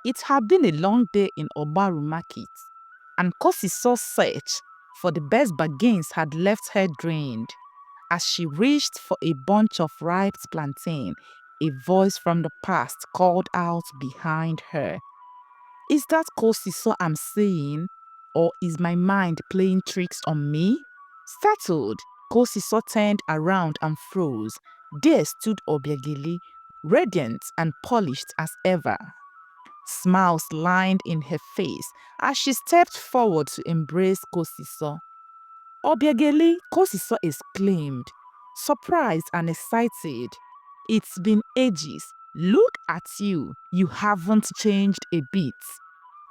It had been a long day in Obaru market, and Kosiso's search for the best bargains had left her drained. As she reached for a bunch of ripe plantain, a voice from the past called out behind her. Is that Kosiso I'm seeing, or is my mind playing tricks on me? Startled, Kosiso turned around and froze. There stood Obiageli, radiant and polished as ever. Smiles lined in her face as she stepped forward to embrace Kosiso. Obiageli, Kosiso exclaimed, surprised and excited. It's been ages. Look at you. You haven't changed a bit.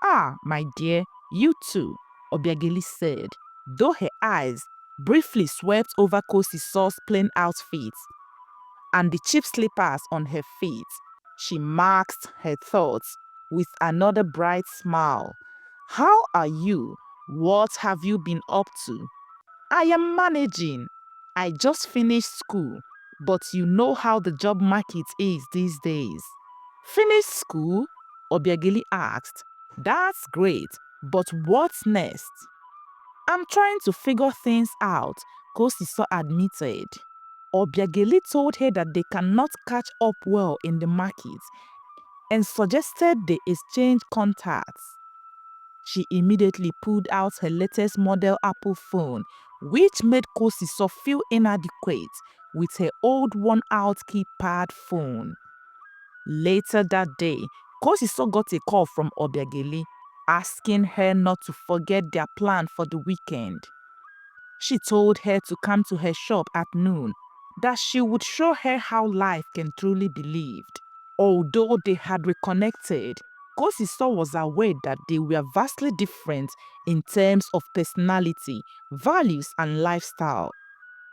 Ah, my dear, you too, Obiageli said, though her eyes briefly swept over Kosiso's plain outfit and the cheap slippers on her feet. She masked her thoughts with another bright smile. How are you? What have you been up to? I am managing. I just finished school, but you know how the job market is these days. Finished school? Obiageli asked. That's great, but what's next? I'm trying to figure things out, Kosiso admitted. Obiageli told her that they cannot catch up well in the market and suggested they exchange contacts. She immediately pulled out her latest model Apple phone, which made Kosiso feel inadequate with her old worn-out keypad phone. Later that day, Kosiso got a call from Obiageli asking her not to forget their plan for the weekend. She told her to come to her shop at noon, that she would show her how life can truly be lived. Although they had reconnected, Kosiso was aware that they were vastly different in terms of personality, values, and lifestyle.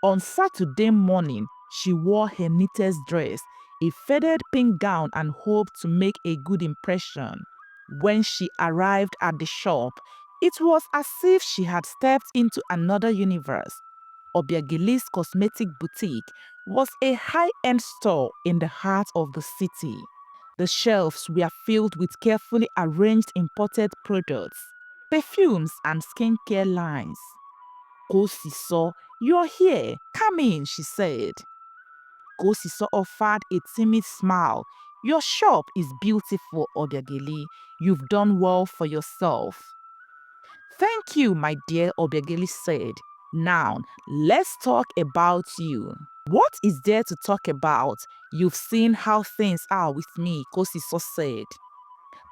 On Saturday morning, she wore her neatest dress, a faded pink gown, and hoped to make a good impression. When she arrived at the shop, it was as if she had stepped into another universe. Obiageli's cosmetic boutique was a high-end store in the heart of the city. The shelves were filled with carefully arranged imported products, perfumes, and skincare lines. Kosiso, you're here. Come in, she said. Kosiso offered a timid smile. Your shop is beautiful, Obiageli. You've done well for yourself. Thank you, my dear, Obiageli said. Now, let's talk about you. What is there to talk about? You've seen how things are with me, Kosiso said.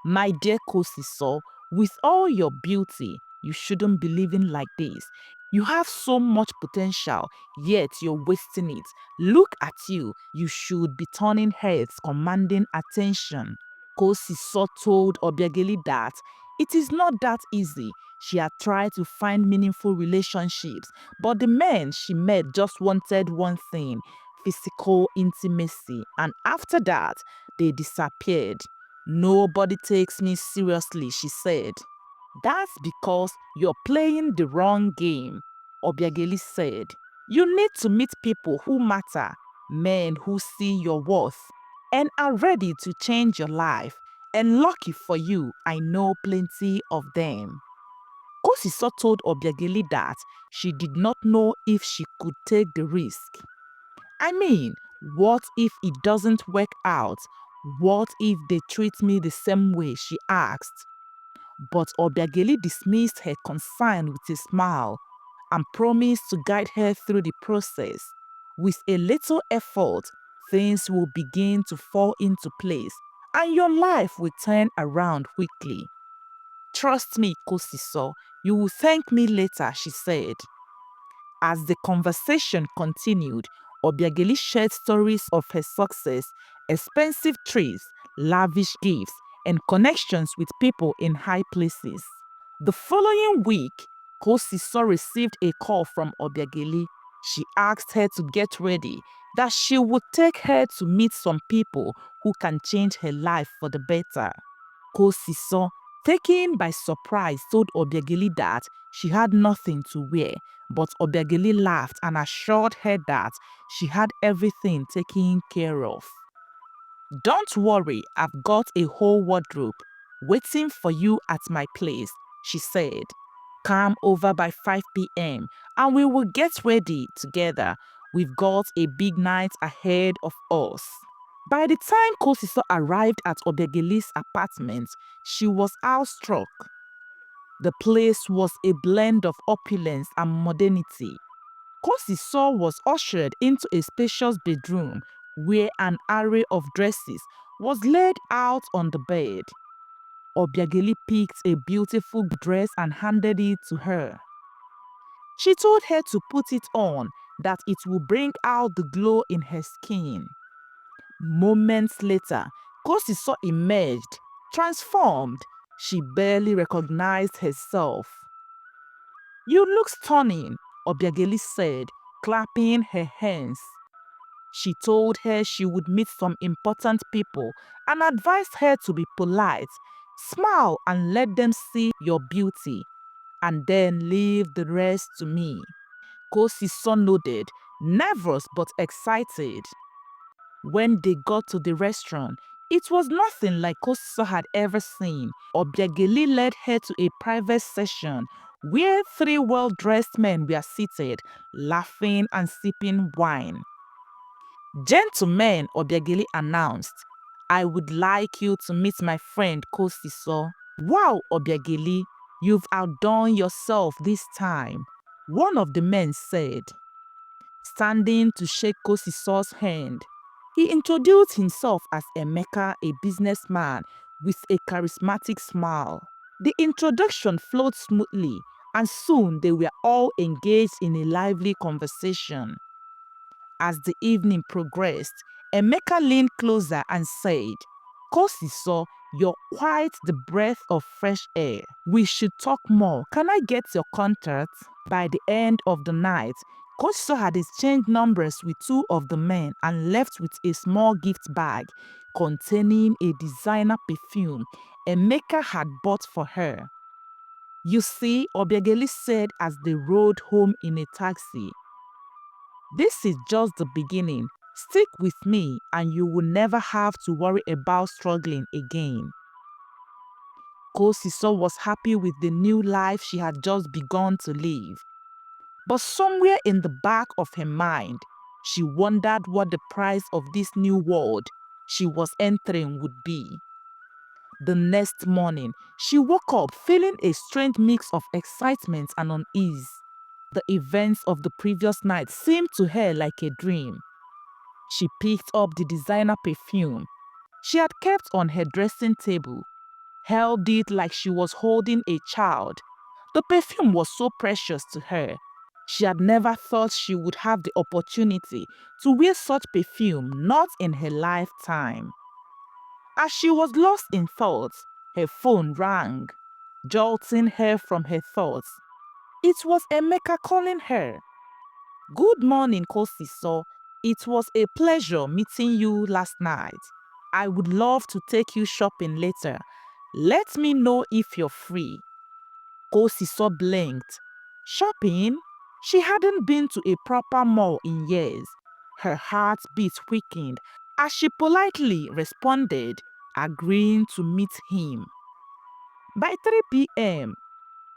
My dear Kosiso, with all your beauty, you shouldn't be living like this. You have so much potential, yet you're wasting it. Look at you. You should be turning heads, commanding attention. Kosiso told Obiageli that it is not that easy. She had tried to find meaningful relationships, but the men she met just wanted one thing: physical intimacy, and after that, they disappeared. Nobody takes me seriously, she said. That's because you're playing the wrong game, Obiageli said. You need to meet people who matter, men who see your worth and are ready to change your life. And lucky for you, I know plenty of them. Kosiso told Obiageli that she did not know if she could take the risk. I mean, what if it doesn't work out? What if they treat me the same way? She asked. But Obiageli dismissed her concern with a smile and promised to guide her through the process. With a little effort, things will begin to fall into place and your life will turn around quickly. Trust me, Kosiso, you will thank me later, she said. As the conversation continued, Obiageli shared stories of her success, expensive trips, lavish gifts, and connections with people in high places. The following week, Kosiso received a call from Obiageli. She asked her to get ready, that she would take her to meet some people who can change her life for the better. Kosiso, taken by surprise, told Obiageli that she had nothing to wear, but Obiageli laughed and assured her that she had everything taken care of. Don't worry, I've got a whole wardrobe. waiting for you at my place," she said. "Come over by 5 p.m. and we will get ready together. We've got a big night ahead of us." By the time Kosiso arrived at Obiageli's apartment, she was awestruck. The place was a blend of opulence and modernity. Kosiso was ushered into a spacious bedroom where an array of dresses was laid out on the bed. Obiageli picked a beautiful dress and handed it to her. She told her to put it on, that it would bring out the glow in her skin. Moments later, Kosiso emerged, transformed. She barely recognized herself. "You look stunning," Obiageli said, clapping her hands. She told her she would meet some important people and advised her to be polite, smile and let them see your beauty, and then leave the rest to me. Kosiso nodded, nervous but excited. When they got to the restaurant, it was nothing like Kosiso had ever seen. Obiageli led her to a private session where 3 well-dressed men were seated, laughing and sipping wine. "Gentlemen," Obiageli announced, "I would like you to meet my friend Kosiso." "Wow, Obiageli, you've outdone yourself this time," one of the men said, standing to shake Kosiso's hand. He introduced himself as Emeka, a businessman with a charismatic smile. The introduction flowed smoothly, and soon they were all engaged in a lively conversation. As the evening progressed, Emeka leaned closer and said, "Kosiso, you're quite the breath of fresh air. We should talk more. Can I get your contact?" By the end of the night, Kosiso had exchanged numbers with 2 of the men and left with a small gift bag containing a designer perfume Emeka had bought for her. "You see," Obiageli said as they rode home in a taxi, "this is just the beginning. Stick with me and you will never have to worry about struggling again." Kosiso was happy with the new life she had just begun to live. But somewhere in the back of her mind, she wondered what the price of this new world she was entering would be. The next morning, she woke up feeling a strange mix of excitement and unease. The events of the previous night seemed to her like a dream. She picked up the designer perfume she had kept on her dressing table, held it like she was holding a child. The perfume was so precious to her. She had never thought she would have the opportunity to wear such perfume, not in her lifetime. As she was lost in thought, her phone rang, jolting her from her thoughts. It was Emeka calling her. "Good morning, Kosiso. It was a pleasure meeting you last night. I would love to take you shopping later. Let me know if you're free." Kosiso blinked. Shopping? She hadn't been to a proper mall in years. Her heartbeat quickened as she politely responded, agreeing to meet him. By 3 p.m.,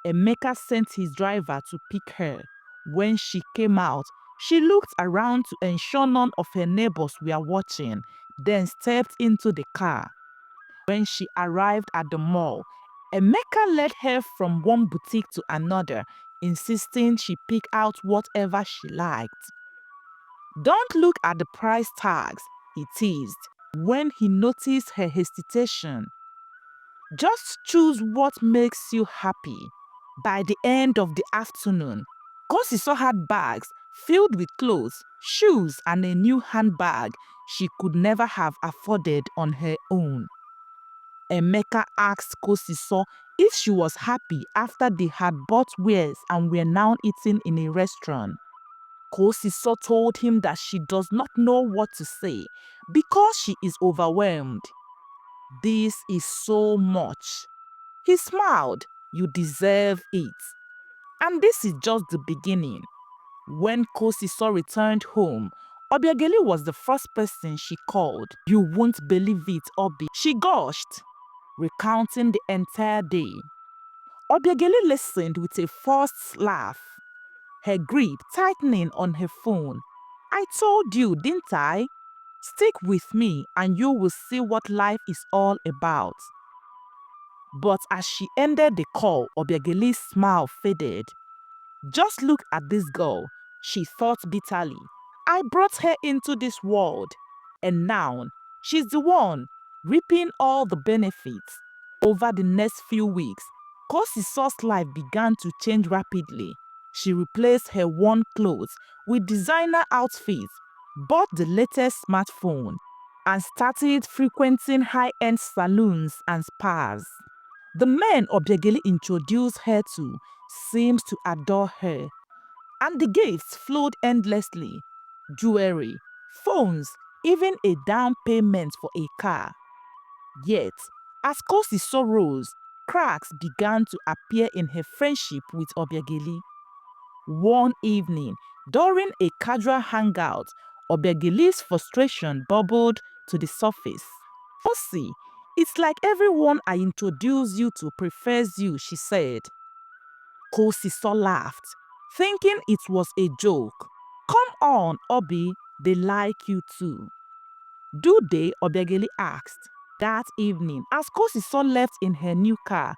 Emeka sent his driver to pick her. When she came out, she looked around to ensure none of her neighbors were watching, then stepped into the car. When she arrived at the mall, Emeka led her from one boutique to another, insisting she pick out whatever she liked. "Don't look at the price tags," he teased when he noticed her hesitation. "Just choose what makes you happy." By the end of the afternoon, Kosiso had bags filled with clothes, shoes, and a new handbag she could never have afforded on her own. Emeka asked Kosiso if she was happy after they had bought wares and were now eating in a restaurant. Kosiso told him that she does not know what to say because she is overwhelmed. "This is so much." He smiled. "You deserve it." And this is just the beginning. When Kosiso returned home, Obiageli was the first person she called. "You won't believe it, Obi," she gushed. recounting the entire day. Obiageli listened with a forced laugh, her grip tightening on her phone. "I told you, didn't I? Stick with me and you will see what life is all about." But as she ended the call, Obiageli's smile faded. "Just look at this girl," she thought bitterly. "I brought her into this world, and now she's the one reaping all the benefits." Over the next few weeks, Kosiso's life began to change rapidly. She replaced her worn clothes with designer outfits, bought the latest smartphone, and started frequenting high-end salons and spas. The men Obiageli introduced her to seemed to adore her, and the gifts flowed endlessly: jewelry, phones, even a down payment for a car. Yet, as Kosiso rose, cracks began to appear in her friendship with Obiageli. One evening, during a casual hangout, Obiageli's frustration bubbled to the surface. "Kosi, it's like everyone I introduce you to prefers you," she said. Kosiso laughed, thinking it was a joke. "Come on, Obi, they like you too." "Do they?" Obiageli asked. That evening, as Kosiso left in her new car,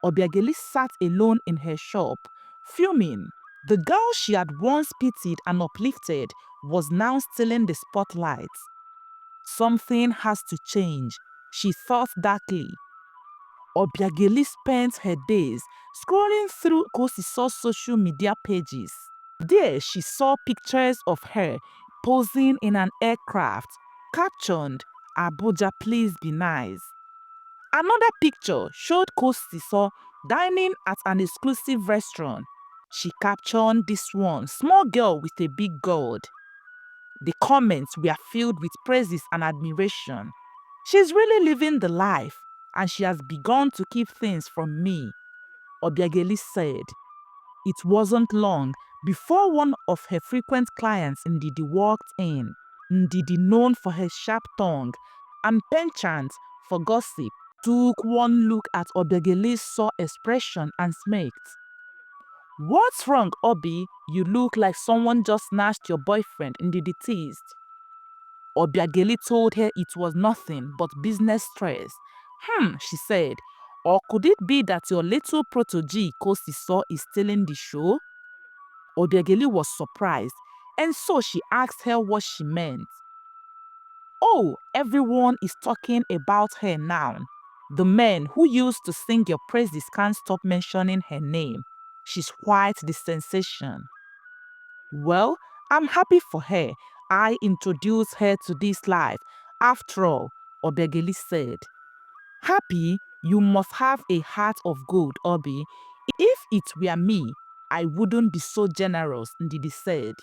Obiageli sat alone in her shop, fuming. The girl she had once pitied and uplifted was now stealing the spotlight. Something has to change, she thought darkly. Obiageli spent her days scrolling through Kosiso's social media pages. There she saw pictures of her posing in an aircraft, captioned, "Abuja, please be nice." Another picture showed Kosiso dining at an exclusive restaurant. She captioned this one, "Small girl with a big gourd." The comments were filled with praises and admiration. "She's really living the life, and she has begun to keep things from me," Obiageli said. It wasn't long before one of her frequent clients, Ndidi, walked in. Ndidi, known for her sharp tongue and penchant for gossip, took one look at Obiageli's sore expression and smirked. "What's wrong, Obi? You look like someone just snatched your boyfriend," Ndidi teased. Obiageli told her it was nothing but business stress. She said. "Or could it be that your little protege, Kosiso, is stealing the show?" Obiageli was surprised, and so she asked her what she meant. "Oh, everyone is talking about her now. The men who used to sing your praises can't stop mentioning her name. She's quite the sensation." "Well, I'm happy for her. I introduced her to this life. After all," Obiageli said. "Happy? You must have a heart of gold, Obi. If it were me, I wouldn't be so generous," Ndidi said.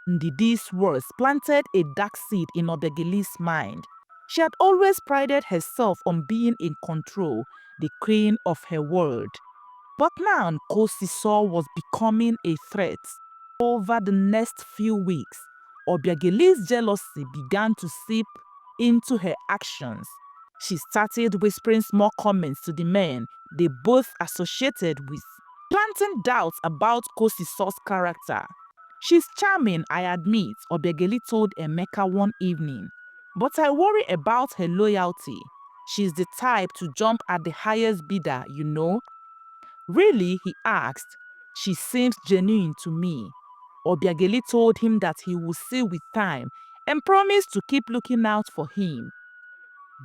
Ndidi's words planted a dark seed in Obiageli's mind. She had always prided herself on being in control, the queen of her world. But now Kosiso was becoming a threat. Over the next few weeks, Obiageli's jealousy began to seep into her actions. She started whispering small comments to the men they both associated with, planting doubts about Kosiso's character. "She's charming, I admit," Obiageli told Emeka one evening, "but I worry about her loyalty. She's the type to jump at the highest bidder, you know." "Really?" he asked. "She seems genuine to me." Obiageli told him that he would see with time and promised to keep looking out for him.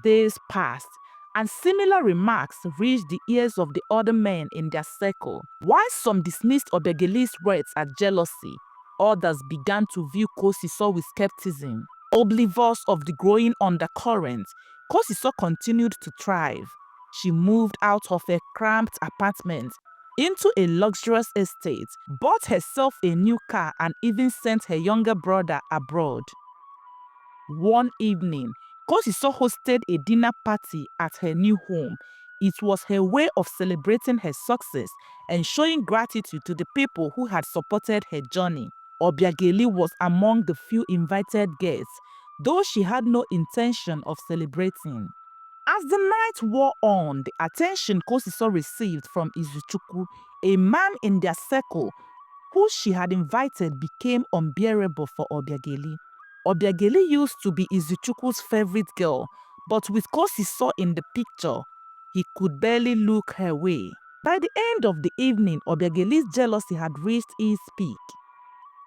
Days passed, and similar remarks reached the ears of the other men in their circle. While some dismissed Obiageli's words as jealousy, others began to view Kosiso with skepticism. Oblivious of the growing undercurrent, Kosiso continued to thrive. She moved out of a cramped apartment into a luxurious estate, bought herself a new car, and even sent her younger brother abroad. One evening, Kosiso hosted a dinner party at her new home. It was her way of celebrating her success and showing gratitude to the people who had supported her journey. Obiageli was among the few invited guests, though she had no intention of celebrating. As the night wore on, the attention Kosiso received from Izuchukwu, a man in their circle who she had invited, became unbearable for Obiageli. Obiageli used to be Izuchukwu's favorite girl, but with Kosiso in the picture, he could barely look her way. By the end of the evening, Obiageli's jealousy had reached its peak.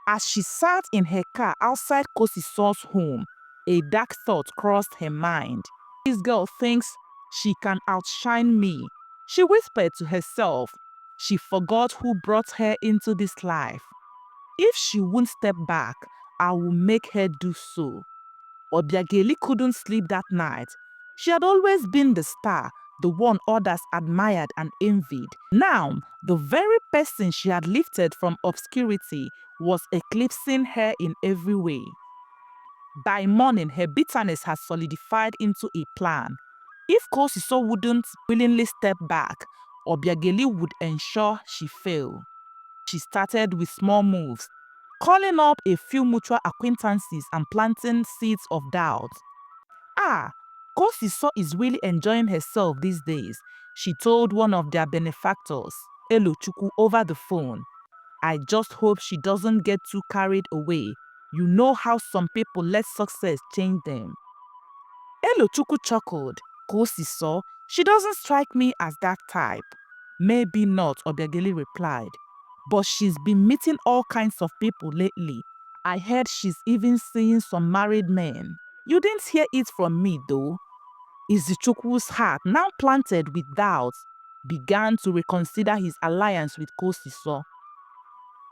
As she sat in her car outside Kosiso's home, a dark thought crossed her mind. This girl thinks she can outshine me, she whispered to herself. She forgot who brought her into this life. If she won't step back, I will make her do so. Obiageli couldn't sleep that night. She had always been the star, the one others admired and envied. Now, the very person she had lifted from obscurity was eclipsing her in every way. By morning, her bitterness had solidified into a plan. If Kosiso wouldn't willingly step back, Obiageli would ensure she failed. She started with small moves, calling up a few mutual acquaintances and planting seeds of doubt. Kosiso is really enjoying herself these days, she told one of their benefactors, Elochukwu, over the phone. I just hope she doesn't get too carried away. You know how some people let success change them. Elochukwu chuckled. Kosiso, she doesn't strike me as that type. Maybe not, Obiageli replied. But she's been meeting all kinds of people lately. I heard she's even seeing some married men. You didn't hear it from me though. Izuchukwu's heart, now planted with doubts, began to reconsider his alliance with Kosiso.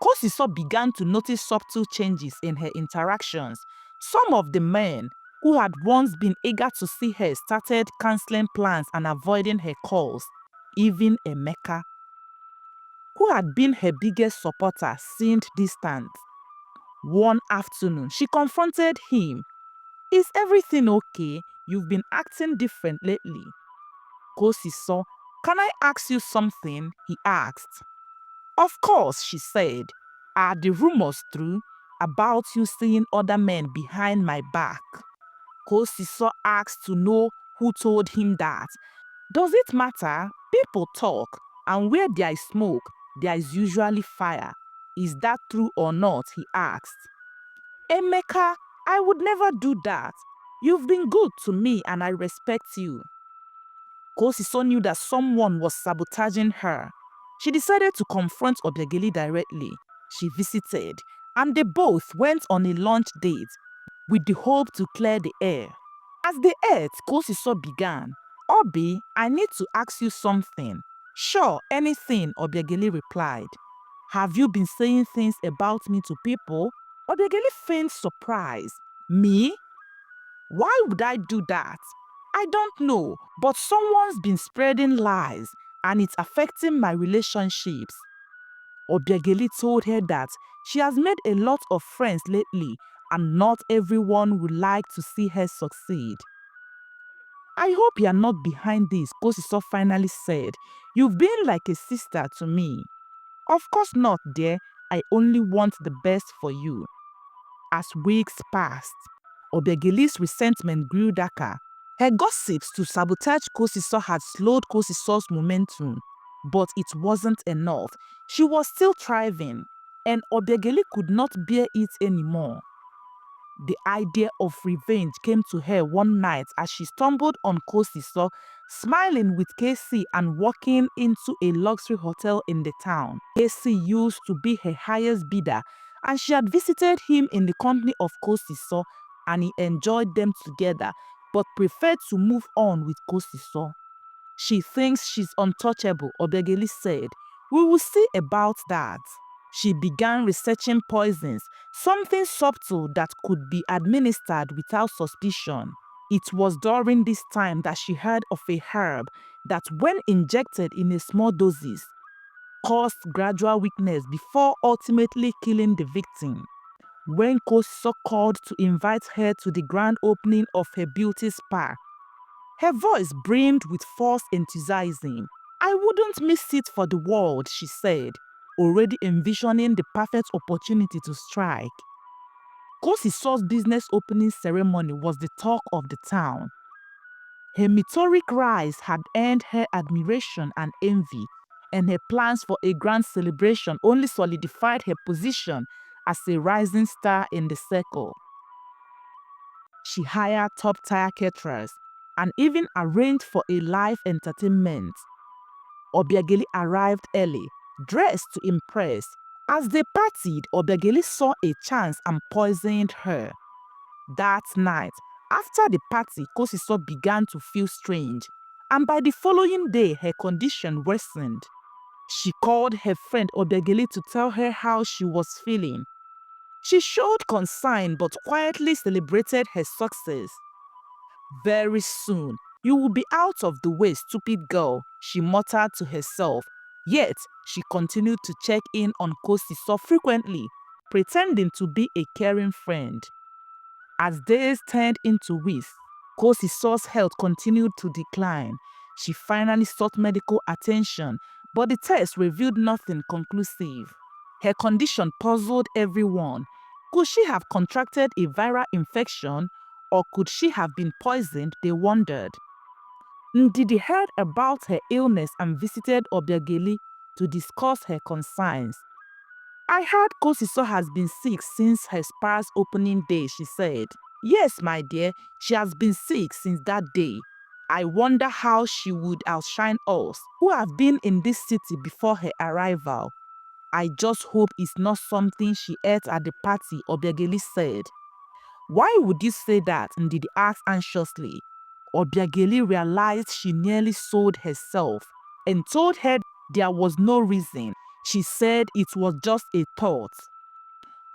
Kosiso began to notice subtle changes in her interactions. Some of the men who had once been eager to see her started cancelling plans and avoiding her calls. Even Emeka, who had been her biggest supporter, seemed distant. One afternoon, she confronted him. Is everything okay? You've been acting different lately. Kosiso, can I ask you something? He asked. Of course, she said. Are the rumors true about you seeing other men behind my back? Kosiso asked to know who told him that. Does it matter? People talk, and where there is smoke, there is usually fire. Is that true or not? He asked. Emeka, I would never do that. You've been good to me and I respect you. Kosiso knew that someone was sabotaging her. She decided to confront Obiageli directly. She visited, and they both went on a lunch date with the hope to clear the air. As they ate, Kosiso began. Obi, I need to ask you something. Sure, anything, Obiageli replied. Have you been saying things about me to people? Obiageli feigned surprise. Me? Why would I do that? I don't know, but someone's been spreading lies and it's affecting my relationships. Obiageli told her that she has made a lot of friends lately and not everyone would like to see her succeed. I hope you are not behind this, Kosiso finally said. You've been like a sister to me. Of course not, dear. I only want the best for you. As weeks passed, Obiageli's resentment grew darker. Her gossips to sabotage Kosiso had slowed Kosiso's momentum, but it wasn't enough. She was still thriving, and Obiageli could not bear it anymore. The idea of revenge came to her one night as she stumbled on Kosiso, smiling with KC and walking into a luxury hotel in the town. KC used to be her highest bidder, and she had visited him in the company of Kosiso, and he enjoyed them together, but preferred to move on with Kosiso. She thinks she's untouchable, Obiageli said. We will see about that. She began researching poisons, something subtle that could be administered without suspicion. It was during this time that she heard of a herb that, when injected in a small doses, caused gradual weakness before ultimately killing the victim. When Kosiso called to invite her to the grand opening of her beauty spa, her voice brimmed with false enthusiasm. I wouldn't miss it for the world, she said, already envisioning the perfect opportunity to strike. Kosiso's business opening ceremony was the talk of the town. Her meteoric rise had earned her admiration and envy, and her plans for a grand celebration only solidified her position as a rising star in the circle. She hired top-tier caterers and even arranged for a live entertainment. Obiageli arrived early, dressed to impress. As they partied, Obiageli saw a chance and poisoned her. That night, after the party, Kosiso began to feel strange, and by the following day, her condition worsened. She called her friend Obiageli to tell her how she was feeling. She showed concern but quietly celebrated her success. Very soon, you will be out of the way, stupid girl, she muttered to herself. Yet, she continued to check in on Kosiso frequently, pretending to be a caring friend. As days turned into weeks, Kosiso's health continued to decline. She finally sought medical attention, but the tests revealed nothing conclusive. Her condition puzzled everyone. Could she have contracted a viral infection, or could she have been poisoned, they wondered. Ndidi heard about her illness and visited Obiageli to discuss her concerns. I heard Kosiso has been sick since her spa's opening day, she said. Yes, my dear, she has been sick since that day. I wonder how she would outshine us, who have been in this city before her arrival. I just hope it's not something she ate at the party, Obiageli said. Why would you say that? Ndidi asked anxiously. Obiageli realized she nearly sold herself and told her there was no reason. She said it was just a thought.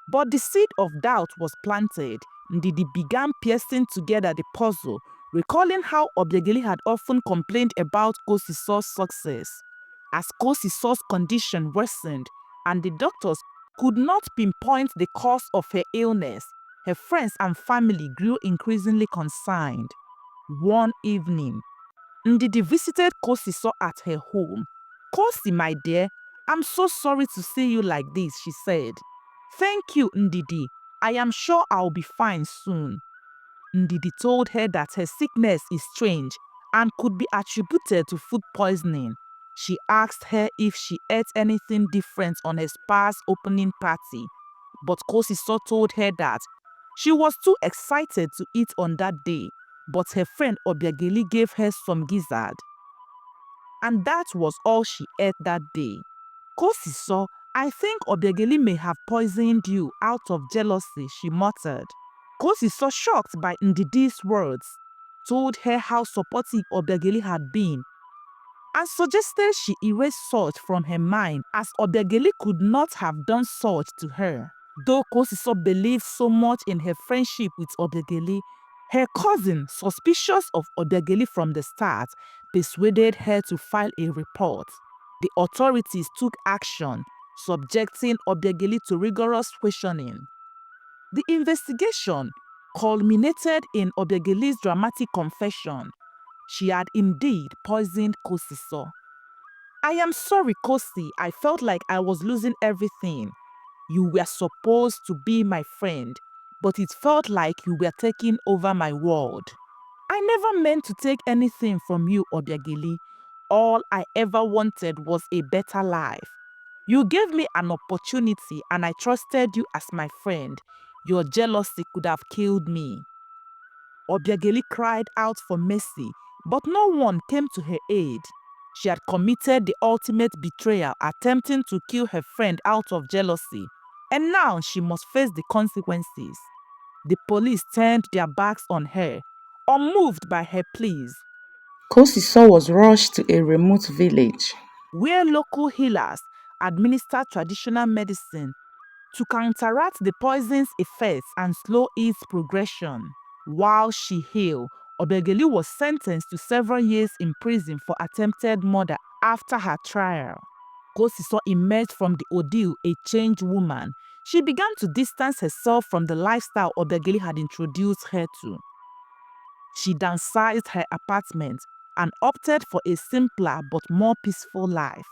But the seed of doubt was planted. Ndidi began piecing together the puzzle, recalling how Obiageli had often complained about Kosiso's success. As Kosiso's condition worsened and the doctors could not pinpoint the cause of her illness, her friends and family grew increasingly concerned. One evening, Ndidi visited Kosiso at her home. Kosi, my dear, I'm so sorry to see you like this, she said. Thank you, Ndidi. I am sure I'll be fine soon. Ndidi told her that her sickness is strange and could be attributed to food poisoning. She asked her if she ate anything different on her spa's opening party, but Kosiso told her that she was too excited to eat on that day, but her friend Obiageli gave her some gizzard. And that was all she ate that day. Kosiso, I think Obiageli may have poisoned you out of jealousy, she muttered. Kosiso, shocked by Ndidi's words, told her how supportive Obiageli had been and suggested she erase such from her mind, as Obiageli could not have done such to her. Though Kosiso believed so much in her friendship with Obiageli, her cousin, suspicious of Obiageli from the start, persuaded her to file a report. The authorities took action, subjecting Obiageli to rigorous questioning. The investigation culminated in Obiageli's dramatic confession. She had indeed poisoned Kosiso. I am sorry, Kosi. I felt like I was losing everything. You were supposed to be my friend, but it felt like you were taking over my world. I never meant to take anything from you, Obiageli. All I ever wanted was a better life. You gave me an opportunity and I trusted you as my friend. Your jealousy could have killed me. Obiageli cried out for mercy, but no one came to her aid. She had committed the ultimate betrayal, attempting to kill her friend out of jealousy, and now she must face the consequences. The police turned their backs on her, unmoved by her pleas, Kosiso was rushed to a remote village. where local healers administered traditional medicine to counteract the poison's effects and slow its progression. While she healed, Obiageli was sentenced to several years in prison for attempted murder after her trial. Kosiso emerged from the ordeal a changed woman. She began to distance herself from the lifestyle Obiageli had introduced her to. She downsized her apartment and opted for a simpler but more peaceful life.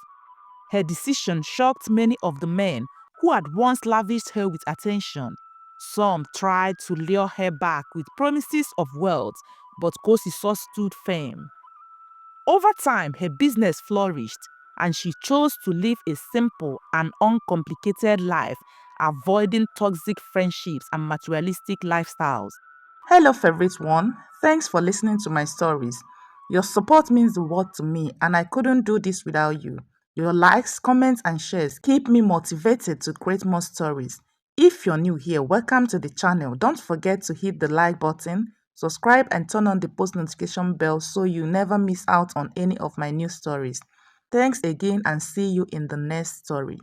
Her decision shocked many of the men who had once lavished her with attention. Some tried to lure her back with promises of wealth, but Kosiso stood firm. Over time, her business flourished, and she chose to live a simple and uncomplicated life, avoiding toxic friendships and materialistic lifestyles. Hello, favorite one. Thanks for listening to my stories. Your support means the world to me, and I couldn't do this without you. Your likes, comments, and shares keep me motivated to create more stories. If you're new here, welcome to the channel. Don't forget to hit the like button, subscribe, and turn on the post notification bell so you never miss out on any of my new stories. Thanks again, and see you in the next story.